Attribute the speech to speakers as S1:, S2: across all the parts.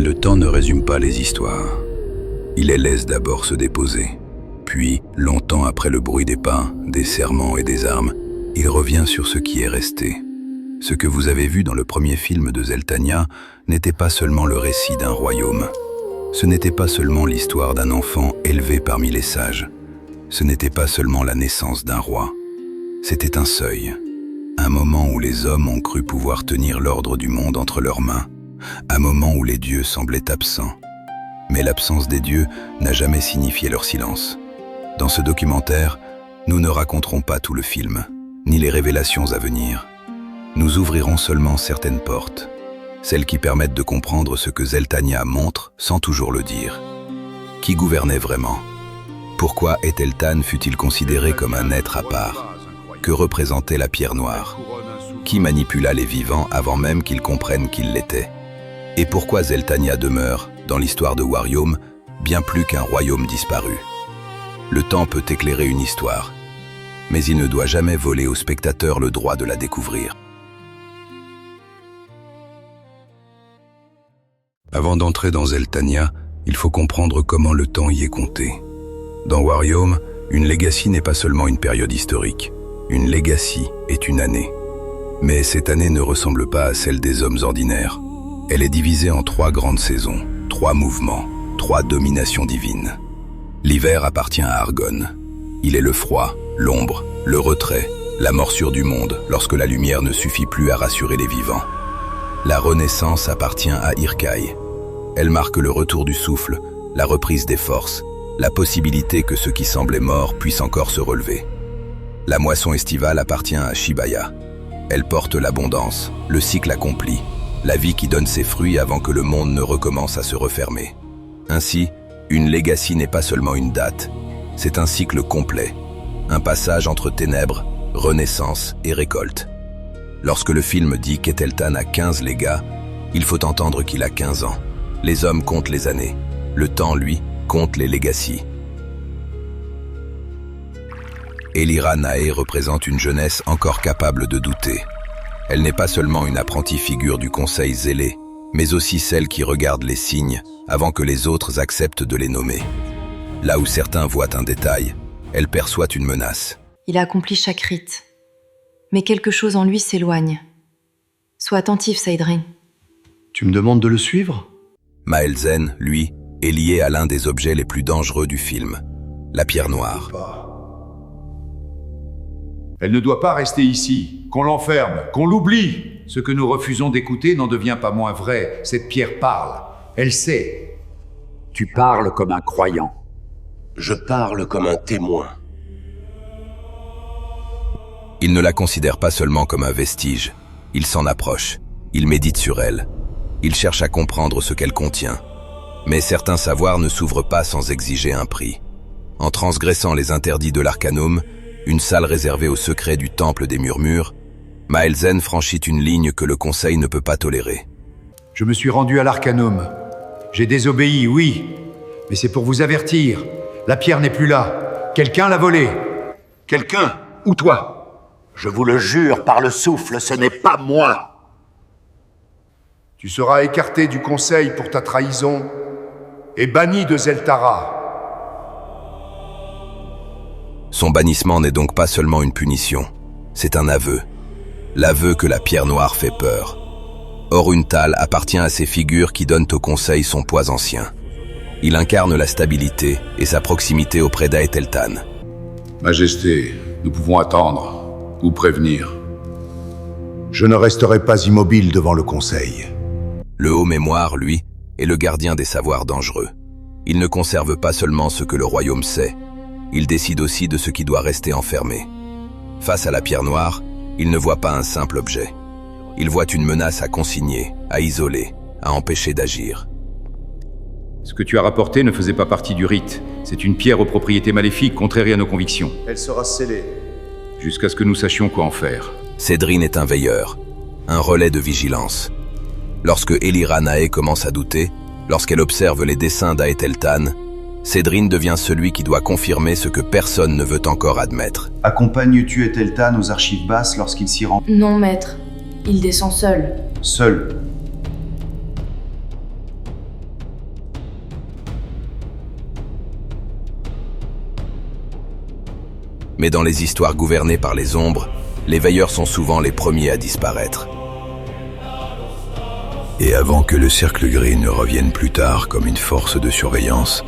S1: Le temps ne résume pas les histoires. Il les laisse d'abord se déposer. Puis, longtemps après le bruit des pas, des serments et des armes, il revient sur ce qui est resté. Ce que vous avez vu dans le premier film de Zeltania n'était pas seulement le récit d'un royaume. Ce n'était pas seulement l'histoire d'un enfant élevé parmi les sages. Ce n'était pas seulement la naissance d'un roi. C'était un seuil. Un moment où les hommes ont cru pouvoir tenir l'ordre du monde entre leurs mains. Un moment où les dieux semblaient absents. Mais l'absence des dieux n'a jamais signifié leur silence. Dans ce documentaire, nous ne raconterons pas tout le film, ni les révélations à venir. Nous ouvrirons seulement certaines portes, celles qui permettent de comprendre ce que Zeltania montre sans toujours le dire. Qui gouvernait vraiment? Pourquoi Eteltan fut-il considéré comme un être à part? Que représentait la pierre noire? Qui manipula les vivants avant même qu'ils comprennent qu'ils l'étaient? Et pourquoi Zeltania demeure, dans l'histoire de Warium, bien plus qu'un royaume disparu? Le temps peut éclairer une histoire, mais il ne doit jamais voler au spectateur le droit de la découvrir. Avant d'entrer dans Zeltania, il faut comprendre comment le temps y est compté. Dans Warium, une legacy n'est pas seulement une période historique. Une legacy est une année. Mais cette année ne ressemble pas à celle des hommes ordinaires. Elle est divisée en 3 grandes saisons, 3 mouvements, 3 dominations divines. L'hiver appartient à Argon. Il est le froid, l'ombre, le retrait, la morsure du monde lorsque la lumière ne suffit plus à rassurer les vivants. La renaissance appartient à Irkai. Elle marque le retour du souffle, la reprise des forces, la possibilité que ceux qui semblaient morts puissent encore se relever. La moisson estivale appartient à Shibaya. Elle porte l'abondance, le cycle accompli, la vie qui donne ses fruits avant que le monde ne recommence à se refermer. Ainsi, une legacy n'est pas seulement une date, c'est un cycle complet, un passage entre ténèbres, renaissance et récolte. Lorsque le film dit qu'Eteltan a 15 légats, il faut entendre qu'il a 15 ans. Les hommes comptent les années, le temps, lui, compte les legacies. Elira Nae représente une jeunesse encore capable de douter. Elle n'est pas seulement une apprentie figure du conseil zélé, mais aussi celle qui regarde les signes avant que les autres acceptent de les nommer. Là où certains voient un détail, elle perçoit une menace.
S2: Il a accompli chaque rite. Mais quelque chose en lui s'éloigne. Sois attentif, Saïdrin.
S3: Tu me demandes de le suivre?
S1: Maelzen, lui, est lié à l'un des objets les plus dangereux du film, la pierre noire.
S4: Elle ne doit pas rester ici, qu'on l'enferme, qu'on l'oublie. Ce que nous refusons d'écouter n'en devient pas moins vrai. Cette pierre parle, elle sait.
S5: Tu parles comme un croyant.
S6: Je parle comme un témoin.
S1: Il ne la considère pas seulement comme un vestige, il s'en approche, il médite sur elle, il cherche à comprendre ce qu'elle contient. Mais certains savoirs ne s'ouvrent pas sans exiger un prix. En transgressant les interdits de l'Arcanum, une salle réservée aux secrets du Temple des Murmures, Maelzen franchit une ligne que le Conseil ne peut pas tolérer.
S4: Je me suis rendu à l'Arcanum. J'ai désobéi, oui, mais c'est pour vous avertir. La pierre n'est plus là. Quelqu'un l'a volée.
S5: Quelqu'un? Ou toi? Je vous le jure, par le souffle, ce n'est pas moi.
S4: Tu seras écarté du Conseil pour ta trahison et banni de Zeltara.
S1: Son bannissement n'est donc pas seulement une punition, c'est un aveu. L'aveu que la pierre noire fait peur. Oruntal appartient à ces figures qui donnent au Conseil son poids ancien. Il incarne la stabilité et sa proximité auprès d'Aeteltan.
S7: Majesté, nous pouvons attendre ou prévenir.
S4: Je ne resterai pas immobile devant le Conseil.
S1: Le haut mémoire, lui, est le gardien des savoirs dangereux. Il ne conserve pas seulement ce que le royaume sait, il décide aussi de ce qui doit rester enfermé. Face à la pierre noire, il ne voit pas un simple objet. Il voit une menace à consigner, à isoler, à empêcher d'agir.
S8: Ce que tu as rapporté ne faisait pas partie du rite. C'est une pierre aux propriétés maléfiques contraires à nos convictions.
S4: Elle sera scellée.
S8: Jusqu'à ce que nous sachions quoi en faire.
S1: Cédrine est un veilleur, un relais de vigilance. Lorsque Elira Nae commence à douter, lorsqu'elle observe les dessins d'Aeteltan, Cédrine devient celui qui doit confirmer ce que personne ne veut encore admettre.
S9: Accompagnes-tu Eteltan aux archives basses lorsqu'il s'y rend?
S2: Non, maître. Il descend seul.
S9: Seul.
S1: Mais dans les histoires gouvernées par les ombres, les veilleurs sont souvent les premiers à disparaître.
S10: Et avant que le cercle gris ne revienne plus tard comme une force de surveillance,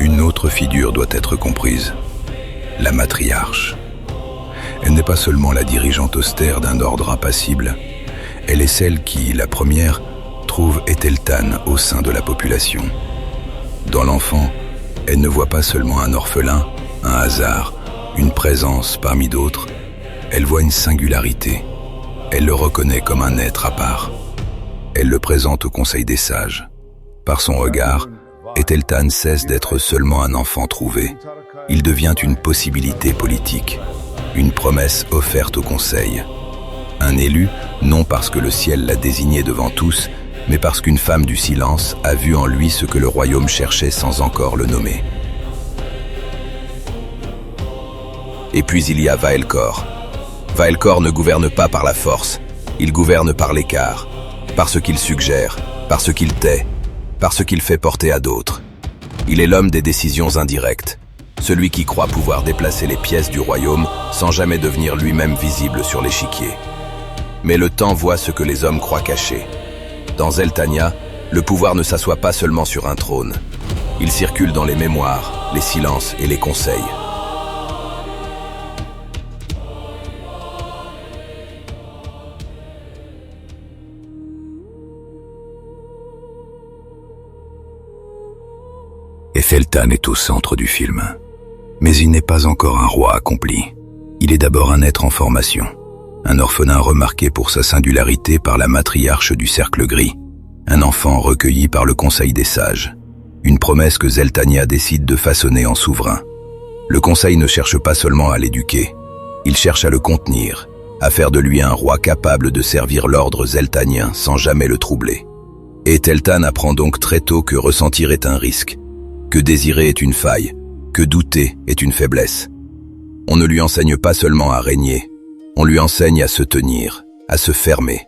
S10: une autre figure doit être comprise, la matriarche. Elle n'est pas seulement la dirigeante austère d'un ordre impassible, elle est celle qui, la première, trouve Etheltan au sein de la population. Dans l'enfant, elle ne voit pas seulement un orphelin, un hasard, une présence parmi d'autres, elle voit une singularité. Elle le reconnaît comme un être à part. Elle le présente au Conseil des Sages. Par son regard, Etheltan cesse d'être seulement un enfant trouvé. Il devient une possibilité politique, une promesse offerte au Conseil. Un élu, non parce que le ciel l'a désigné devant tous, mais parce qu'une femme du silence a vu en lui ce que le royaume cherchait sans encore le nommer. Et puis il y a Vaelcor. Vaelcor ne gouverne pas par la force, il gouverne par l'écart, par ce qu'il suggère, par ce qu'il tait, par ce qu'il fait porter à d'autres. Il est l'homme des décisions indirectes, celui qui croit pouvoir déplacer les pièces du royaume sans jamais devenir lui-même visible sur l'échiquier. Mais le temps voit ce que les hommes croient caché. Dans Zeltania, le pouvoir ne s'assoit pas seulement sur un trône. Il circule dans les mémoires, les silences et les conseils. Etheltan est au centre du film. Mais il n'est pas encore un roi accompli. Il est d'abord un être en formation. Un orphelin remarqué pour sa singularité par la matriarche du Cercle Gris. Un enfant recueilli par le Conseil des Sages. Une promesse que Zeltania décide de façonner en souverain. Le Conseil ne cherche pas seulement à l'éduquer. Il cherche à le contenir, à faire de lui un roi capable de servir l'ordre zeltanien sans jamais le troubler. Et Etheltan apprend donc très tôt que ressentir est un risque, que désirer est une faille, que douter est une faiblesse. On ne lui enseigne pas seulement à régner, on lui enseigne à se tenir, à se fermer.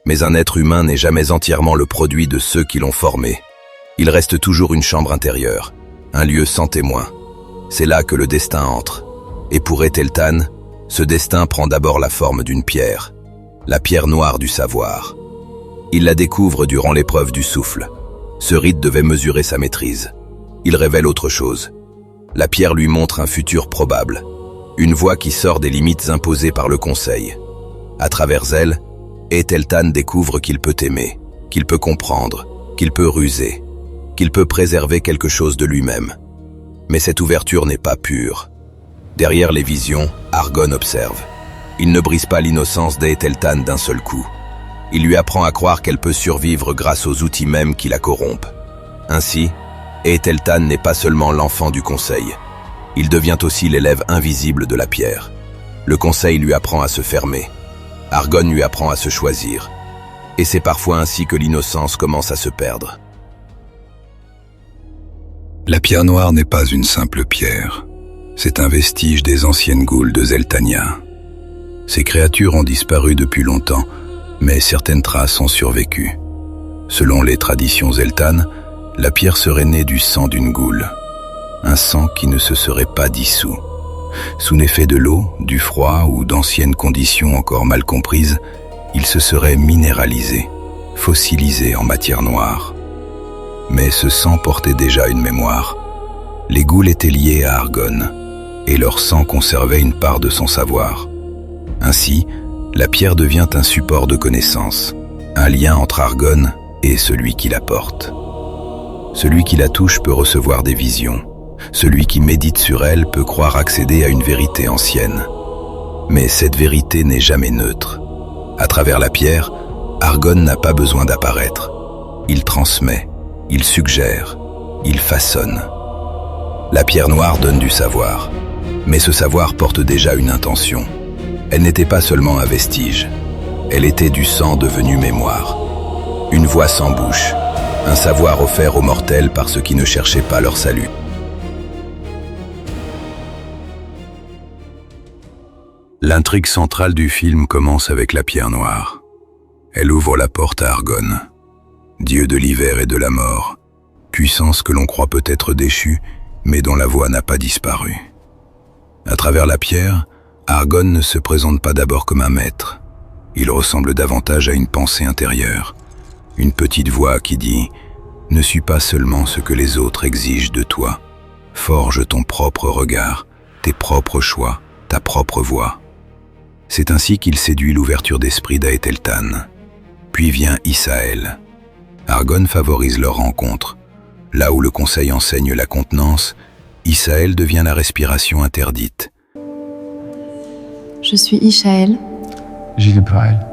S10: Mais un être humain n'est jamais entièrement le produit de ceux qui l'ont formé. Il reste toujours une chambre intérieure, un lieu sans témoin. C'est là que le destin entre. Et pour Etheltan, ce destin prend d'abord la forme d'une pierre, la pierre noire du savoir. Il la découvre durant l'épreuve du souffle. Ce rite devait mesurer sa maîtrise. Il révèle autre chose. La pierre lui montre un futur probable, une voie qui sort des limites imposées par le Conseil. À travers elle, Etheltan découvre qu'il peut aimer, qu'il peut comprendre, qu'il peut ruser, qu'il peut préserver quelque chose de lui-même. Mais cette ouverture n'est pas pure. Derrière les visions, Argonne observe. Il ne brise pas l'innocence d'Etheltan d'un seul coup. Il lui apprend à croire qu'elle peut survivre grâce aux outils mêmes qui la corrompent. Ainsi, Etheltan n'est pas seulement l'enfant du Conseil. Il devient aussi l'élève invisible de la pierre. Le Conseil lui apprend à se fermer. Argonne lui apprend à se choisir. Et c'est parfois ainsi que l'innocence commence à se perdre. La pierre noire n'est pas une simple pierre. C'est un vestige des anciennes goules de Zeltania. Ces créatures ont disparu depuis longtemps, mais certaines traces ont survécu. Selon les traditions zeltanes, la pierre serait née du sang d'une goule. Un sang qui ne se serait pas dissous. Sous l'effet de l'eau, du froid ou d'anciennes conditions encore mal comprises, il se serait minéralisé, fossilisé en matière noire. Mais ce sang portait déjà une mémoire. Les goules étaient liées à Argonne, et leur sang conservait une part de son savoir. Ainsi, la pierre devient un support de connaissance, un lien entre Argonne et celui qui la porte. Celui qui la touche peut recevoir des visions. Celui qui médite sur elle peut croire accéder à une vérité ancienne. Mais cette vérité n'est jamais neutre. À travers la pierre, Argonne n'a pas besoin d'apparaître. Il transmet, il suggère, il façonne. La pierre noire donne du savoir, mais ce savoir porte déjà une intention. Elle n'était pas seulement un vestige, elle était du sang devenu mémoire. Une voix sans bouche, un savoir offert aux mortels par ceux qui ne cherchaient pas leur salut. L'intrigue centrale du film commence avec la pierre noire. Elle ouvre la porte à Argonne, dieu de l'hiver et de la mort, puissance que l'on croit peut-être déchue, mais dont la voix n'a pas disparu. À travers la pierre, Argon ne se présente pas d'abord comme un maître. Il ressemble davantage à une pensée intérieure, une petite voix qui dit « Ne suis pas seulement ce que les autres exigent de toi. Forge ton propre regard, tes propres choix, ta propre voix. » C'est ainsi qu'il séduit l'ouverture d'esprit d'Aetheltan. Puis vient Issaël. Argon favorise leur rencontre. Là où le conseil enseigne la contenance, Issaël devient la respiration interdite.
S2: Je suis Ishaël.
S11: Gilles-Paël,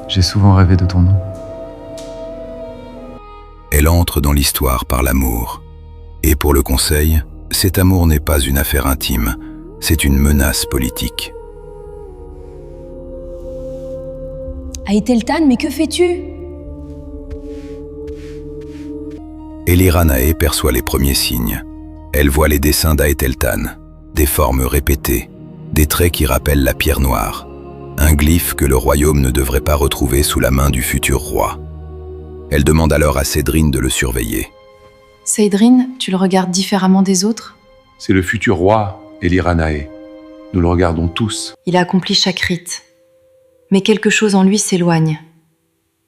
S11: j'ai souvent rêvé de ton nom.
S10: Elle entre dans l'histoire par l'amour. Et pour le conseil, cet amour n'est pas une affaire intime, c'est une menace politique.
S12: Aetheltan, mais que fais-tu?
S10: Eliranae perçoit les premiers signes. Elle voit les dessins d'Aetheltan, des formes répétées, des traits qui rappellent la pierre noire, un glyphe que le royaume ne devrait pas retrouver sous la main du futur roi. Elle demande alors à Cédrine de le surveiller.
S2: Cédrine, tu le regardes différemment des autres?
S7: C'est le futur roi, Eliranae. Nous le regardons tous.
S2: Il a accompli chaque rite. Mais quelque chose en lui s'éloigne.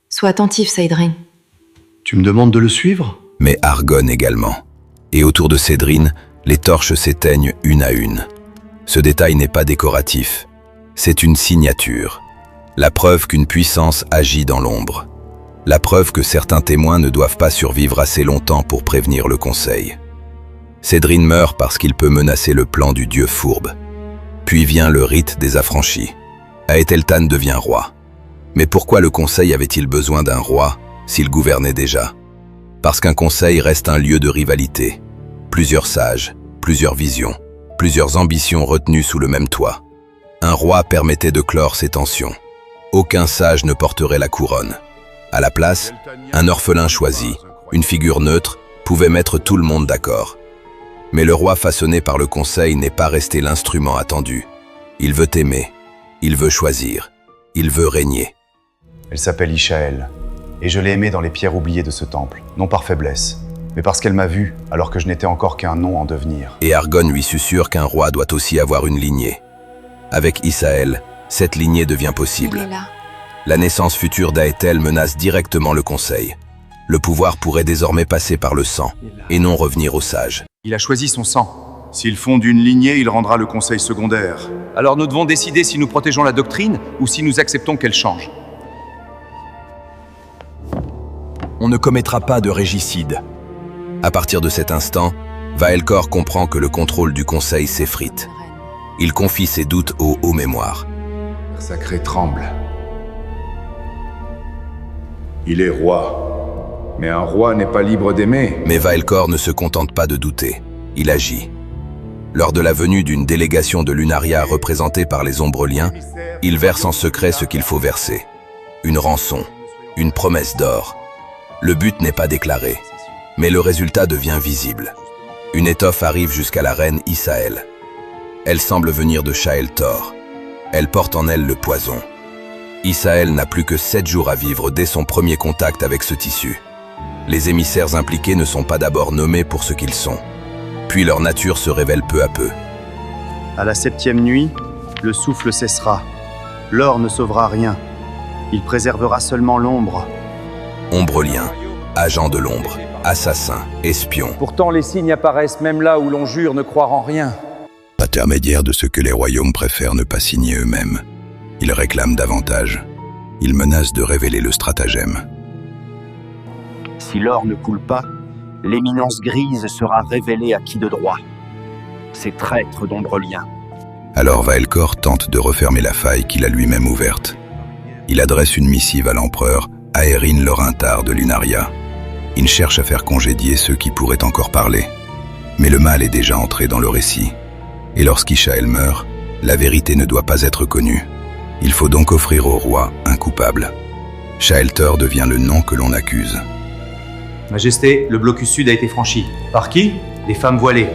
S2: Sois attentif, Cédrine.
S3: Tu me demandes de le suivre?
S10: Mais Argon également. Et autour de Cédrine, les torches s'éteignent une à une. Ce détail n'est pas décoratif. C'est une signature. La preuve qu'une puissance agit dans l'ombre. La preuve que certains témoins ne doivent pas survivre assez longtemps pour prévenir le conseil. Cédrine meurt parce qu'il peut menacer le plan du dieu fourbe. Puis vient le rite des affranchis. Aetheltan devient roi. Mais pourquoi le conseil avait-il besoin d'un roi s'il gouvernait déjà? Parce qu'un conseil reste un lieu de rivalité. Plusieurs sages, plusieurs visions, plusieurs ambitions retenues sous le même toit. Un roi permettait de clore ces tensions. Aucun sage ne porterait la couronne. À la place, un orphelin choisi, une figure neutre, pouvait mettre tout le monde d'accord. Mais le roi façonné par le conseil n'est pas resté l'instrument attendu. Il veut aimer, il veut choisir, il veut régner.
S9: Elle s'appelle Ishaël, et je l'ai aimée dans les pierres oubliées de ce temple, non par faiblesse, mais parce qu'elle m'a vu alors que je n'étais encore qu'un nom en devenir.
S10: Et Argon lui susurre qu'un roi doit aussi avoir une lignée. Avec Issaël, cette lignée devient possible.
S2: Il est là.
S10: La naissance future d'Aethel menace directement le conseil. Le pouvoir pourrait désormais passer par le sang, et non revenir aux sages.
S9: Il a choisi son sang. S'il fonde une lignée, il rendra le conseil secondaire.
S13: Alors nous devons décider si nous protégeons la doctrine ou si nous acceptons qu'elle change.
S10: On ne commettra pas de régicide. À partir de cet instant, Vaelkor comprend que le contrôle du conseil s'effrite. Il confie ses doutes au haut mémoire.
S4: Sacré tremble. Il est roi. Mais un roi n'est pas libre d'aimer.
S10: Mais Vaelkor ne se contente pas de douter. Il agit. Lors de la venue d'une délégation de Lunaria représentée par les Ombreliens, il verse en secret ce qu'il faut verser. Une rançon, une promesse d'or. Le but n'est pas déclaré, mais le résultat devient visible. Une étoffe arrive jusqu'à la reine Issaël. Elle semble venir de Shaeltor. Elle porte en elle le poison. Issaël n'a plus que 7 jours à vivre dès son premier contact avec ce tissu. Les émissaires impliqués ne sont pas d'abord nommés pour ce qu'ils sont. Puis leur nature se révèle peu à peu.
S9: À la 7e nuit, le souffle cessera. L'or ne sauvera rien. Il préservera seulement l'ombre.
S10: Ombrelien, agent de l'ombre, assassin, espion.
S13: Pourtant les signes apparaissent même là où l'on jure ne croire en rien.
S10: Intermédiaire de ce que les royaumes préfèrent ne pas signer eux-mêmes. Ils réclament davantage. Ils menacent de révéler le stratagème.
S5: Si l'or ne coule pas, l'éminence grise sera révélée à qui de droit. Ces traîtres d'Ombrelien.
S10: Alors Vaelkor tente de refermer la faille qu'il a lui-même ouverte. Il adresse une missive à l'empereur Aeryn Lorintar de Lunaria. Il cherche à faire congédier ceux qui pourraient encore parler. Mais le mal est déjà entré dans le récit. Et lorsqu'Ishaël meurt, la vérité ne doit pas être connue. Il faut donc offrir au roi un coupable. Shaeltor devient le nom que l'on accuse.
S13: Majesté, le blocus sud a été franchi. Par qui? Des femmes voilées,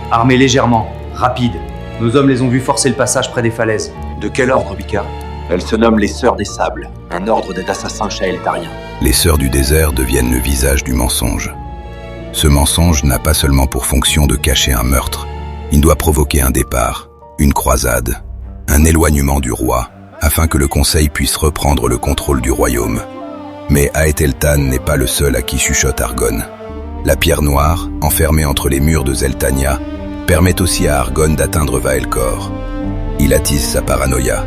S13: armées légèrement, rapides. Nos hommes les ont vus forcer le passage près des falaises.
S5: De quel ordre, Mika? Elles se nomment les Sœurs des Sables, un ordre d'assassins shaeltariens.
S10: Les Sœurs du désert deviennent le visage du mensonge. Ce mensonge n'a pas seulement pour fonction de cacher un meurtre, il doit provoquer un départ, Une croisade, un éloignement du roi, afin que le conseil puisse reprendre le contrôle du royaume. Mais Aetheltan n'est pas le seul à qui chuchote Argonne. La pierre noire, enfermée entre les murs de Zeltania, permet aussi à Argonne d'atteindre Vaelcor. Il attise sa paranoïa.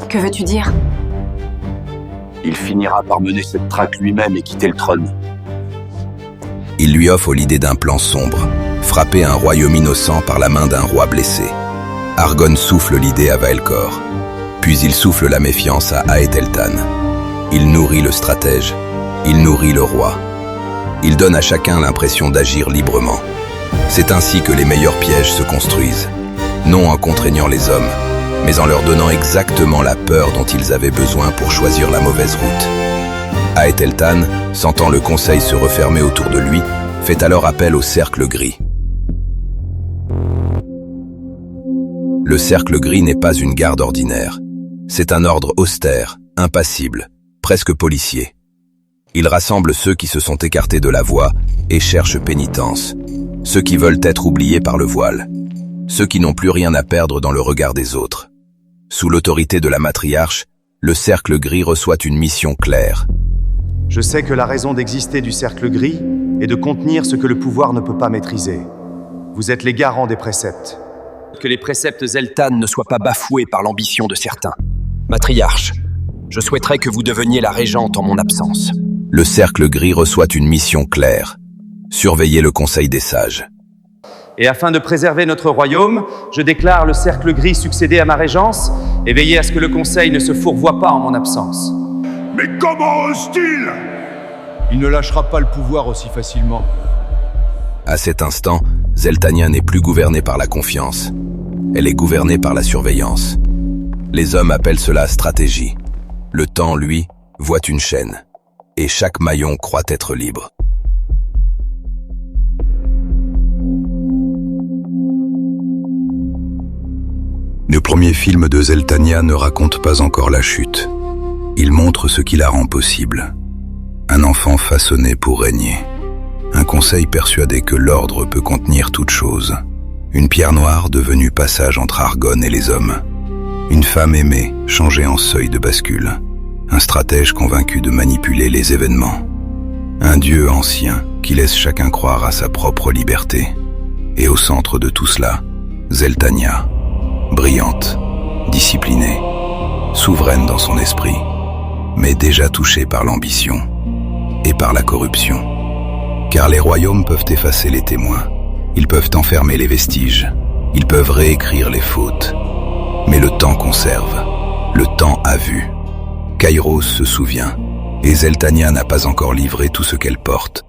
S2: Que veux-tu dire?
S5: Il finira par mener cette traque lui-même et quitter le trône.
S10: Il lui offre l'idée d'un plan sombre, frapper un royaume innocent par la main d'un roi blessé. Argonne souffle l'idée à Vaelcor, puis il souffle la méfiance à Aetheltan. Il nourrit le stratège, il nourrit le roi. Il donne à chacun l'impression d'agir librement. C'est ainsi que les meilleurs pièges se construisent, non en contraignant les hommes, mais en leur donnant exactement la peur dont ils avaient besoin pour choisir la mauvaise route. Aetheltan, sentant le conseil se refermer autour de lui, fait alors appel au cercle gris. Le cercle gris n'est pas une garde ordinaire. C'est un ordre austère, impassible, presque policier. Il rassemble ceux qui se sont écartés de la voie et cherchent pénitence, ceux qui veulent être oubliés par le voile, ceux qui n'ont plus rien à perdre dans le regard des autres. Sous l'autorité de la matriarche, le cercle gris reçoit une mission claire.
S9: Je sais que la raison d'exister du cercle gris est de contenir ce que le pouvoir ne peut pas maîtriser. Vous êtes les garants des préceptes.
S5: Que les préceptes Zeltan ne soient pas bafoués par l'ambition de certains. Matriarche, je souhaiterais que vous deveniez la régente en mon absence.
S10: Le cercle gris reçoit une mission claire. Surveiller le conseil des sages.
S13: Et afin de préserver notre royaume, je déclare le cercle gris succéder à ma régence et veiller à ce que le conseil ne se fourvoie pas en mon absence.
S4: Mais comment ose-t-il? Il ne lâchera pas le pouvoir aussi facilement.
S10: À cet instant, Zeltania n'est plus gouvernée par la confiance. Elle est gouvernée par la surveillance. Les hommes appellent cela stratégie. Le temps, lui, voit une chaîne. Et chaque maillon croit être libre. Le premier film de Zeltania ne raconte pas encore la chute. Il montre ce qui la rend possible. Un enfant façonné pour régner. Un conseil persuadé que l'ordre peut contenir toute chose. Une pierre noire devenue passage entre Argonne et les hommes. Une femme aimée changée en seuil de bascule. Un stratège convaincu de manipuler les événements. Un dieu ancien qui laisse chacun croire à sa propre liberté. Et au centre de tout cela, Zeltania. Brillante, disciplinée, souveraine dans son esprit, mais déjà touchée par l'ambition et par la corruption. Car les royaumes peuvent effacer les témoins, ils peuvent enfermer les vestiges, ils peuvent réécrire les fautes. Mais le temps conserve, le temps a vu. Kairos se souvient, et Zeltania n'a pas encore livré tout ce qu'elle porte.